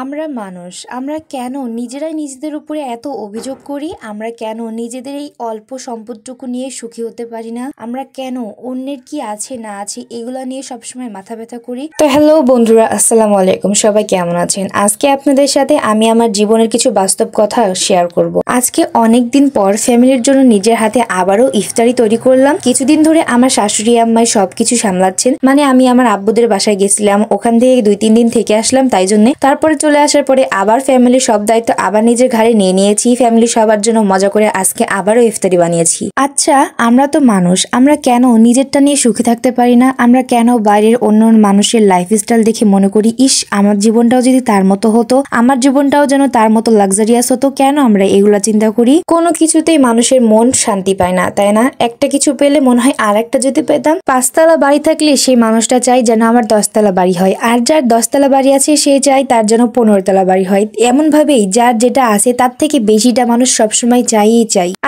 আমরা মানুষ, আমরা কেন নিজেরাই নিজেদের উপরে এত অভিযোগ করি? আমরা কেন নিজেদের এই অল্প সম্পদটুকু নিয়ে সুখী হতে পারি না? আমরা কেন অন্যের কি আছে না আছে এগুলা নিয়ে সবসময় মাথা ব্যথা করি? তো হ্যালো বন্ধুরা, আসসালামু আলাইকুম। সবাই কেমন আছেন? আজকে আপনাদের সাথে আমি আমার জীবনের কিছু বাস্তব কথা শেয়ার করব। আজকে অনেকদিন পর ফ্যামিলির জন্য নিজের হাতে আবারও ইফতারি তৈরি করলাম। কিছুদিন ধরে আমার শাশুড়ি আম্মাই সবকিছু সামলাচ্ছেন, মানে আমি আমার আব্বুদের বাসায় গেছিলাম, ওখান থেকে 2-3 দিন থেকে আসলাম, তাই জন্য তারপরে চলে আসার পরে আবার ফ্যামিলির সব দায়িত্ব আবার নিজের ঘাড়ে নিয়ে নিয়েছি। ফ্যামিলি সবার জন্য মজা করে আজকে আবারও ইফতারি বানিয়েছি। আচ্ছা, আমরা তো মানুষ, আমরা কেন নিজেরটা নিয়ে সুখী থাকতে পারি না? আমরা কেন বাইরের অন্য মানুষের লাইফস্টাইল দেখে মনে করি, ইস আমার জীবনটাও যদি তার মতো হতো, আমার জীবনটাও যেন তার মতো লাক্সারিয়াস হতো? কেন আমরা এগুলা চিন্তা করি? কোনো কিছুতেই মানুষের মন শান্তি পায় না, তাই না? একটা কিছু পেলে মনে হয় আর একটা যদি পেতাম। 5 তলা বাড়ি থাকলে সেই মানুষটা চাই যেন আমার 10 তলা বাড়ি হয়, আর যার 10 তলা বাড়ি আছে সে চাই তার যেন 15 তলা বাড়ি হয়। এমন ভাবেই যার যেটা আছে তার থেকে বেশিটা মানুষ সবসময় চাই।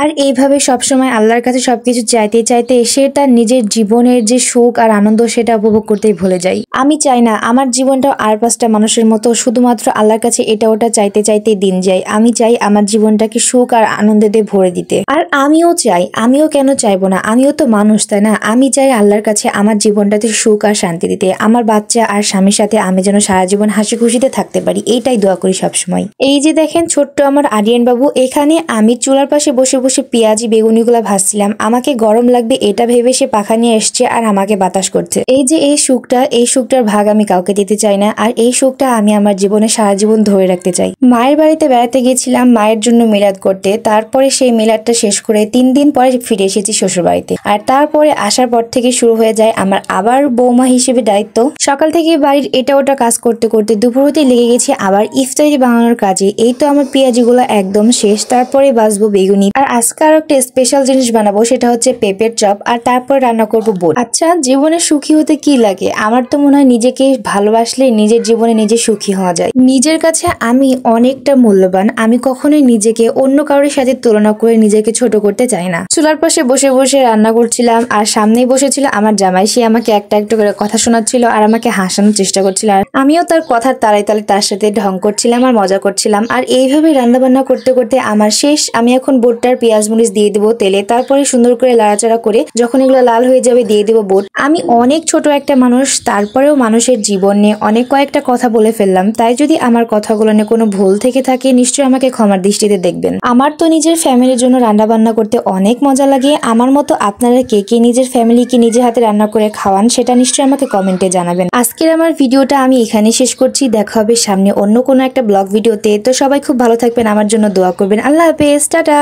আর এইভাবে সবসময় আল্লাহর কাছে সবকিছু চাইতে চাইতে সে তার নিজের জীবনের যে সুখ আর আনন্দ সেটা উপভোগ করতেই ভুলে যায়। আমি চাই না আমার জীবনটাও আর 5টা মানুষের মতো শুধুমাত্র আল্লাহর কাছে এটা ওটা চাইতে চাইতে দিন যায়। আমি চাই আমার জীবনটাকে সুখ আর আনন্দে দিয়ে ভরে দিতে। আর আমিও চাই, আমিও কেন চাইবো না, আমিও তো মানুষ, তাই না? আমি চাই আল্লাহর কাছে আমার জীবনটাতে সুখ আর শান্তি দিতে। আমার বাচ্চা আর স্বামীর সাথে আমি যেন সারা জীবন হাসি খুশিতে থাকতে পারি, এইটাই দোয়া করি সবসময়। এই যে দেখেন ছোট্ট আমার আরিয়ান বাবু, এখানে আমি চুলার পাশে বসে বসে পেঁয়াজি বেগুনিগুলা ভাজছিলাম। আমাকে গরম লাগবে এটা ভেবে সে পাখা নিয়ে এসছে আর আমাকে বাতাস করছে। এই যে এই সুখটার ভাগ আমি কাউকে দিতে চাই না, আর এই সুখটা আমি আমার জীবনে সারা জীবন ধরে রাখতে চাই। মায়ের বাড়িতে বেড়াতে গেছিলাম মায়ের জন্য মিলাদ করতে, তারপরে সেই মিলাদটা শেষ করে 3 দিন পরে ফিরে এসেছি শ্বশুর বাড়িতে। আর তারপরে আসার পর থেকে শুরু হয়ে যায় আমার আবার বৌমা হিসেবে দায়িত্ব। সকাল থেকে বাড়ির এটা ওটা কাজ করতে করতে দুপুর হতে লেগে গেছি আবার ইফতারি বানানোর কাজে। এই তো আমার পেঁয়াজিগুলো একদম শেষ, তারপরে বাজবো বেগুনি। আর আজকে আরো একটা স্পেশাল জিনিস বানাবো, সেটা হচ্ছে পেঁপের চপ, আর তারপরে রান্না করবো বোট। আচ্ছা, জীবনে সুখী হতে কি লাগে? আমার তো মনে হয় নিজেকে ভালোবাসলে নিজের জীবনে নিজে সুখী হওয়া যায়। নিজের কাছে আমি অনেকটা মূল্যবান, আমি কখনোই নিজেকে অন্য কারোর সাথে তুলনা করে নিজেকে ছোট করতে চাই না। চুলার পাশে বসে বসে রান্না করছিলাম, আর সামনেই বসেছিল আমার জামাই। সে আমাকে একটা একটা করে কথা শোনাচ্ছিল আর আমাকে হাসানোর চেষ্টা করছিল, আর আমিও তার কথার তালে তালে তার সাথে ঢং করছিলাম আর মজা করছিলাম। আর এইভাবে রান্না বান্না করতে করতে আমার শেষ। আমি এখন বোটটার পেঁয়াজ মরিচ দিয়ে দেবো তেলে, তারপরে সুন্দর করে লাড়াচাড়া করে যখন এগুলো লাল হয়ে যাবে দিয়ে দেবো বোট। আমি অনেক ছোট একটা মানুষ, তারপরেও মানুষের জীবন নিয়ে অনেক কয়েকটা কথা বলে ফেললাম। তাই যদি আমার কথাগুলো নিয়ে কোনো ভুল থেকে থাকে নিশ্চয়ই আমাকে ক্ষমার দৃষ্টিতে দেখবেন। আমার তো নিজের ফ্যামিলির জন্য রান্না বান্না করতে অনেক মজা লাগে। আমার মতো আপনারা কে কে নিজের ফ্যামিলিকে নিজের হাতে রান্না করে খাওয়ান সেটা নিশ্চয়ই আমাকে কমেন্টে জানাবেন। আজকের আমার ভিডিওটা আমি এখানে শেষ করছি। দেখা হবে সামনে অন্য কোনো একটা ব্লগ ভিডিওতে। তো সবাই খুব ভালো থাকবেন, আমার জন্য দোয়া করবেন। আল্লাহ হাফেজ, টাটা।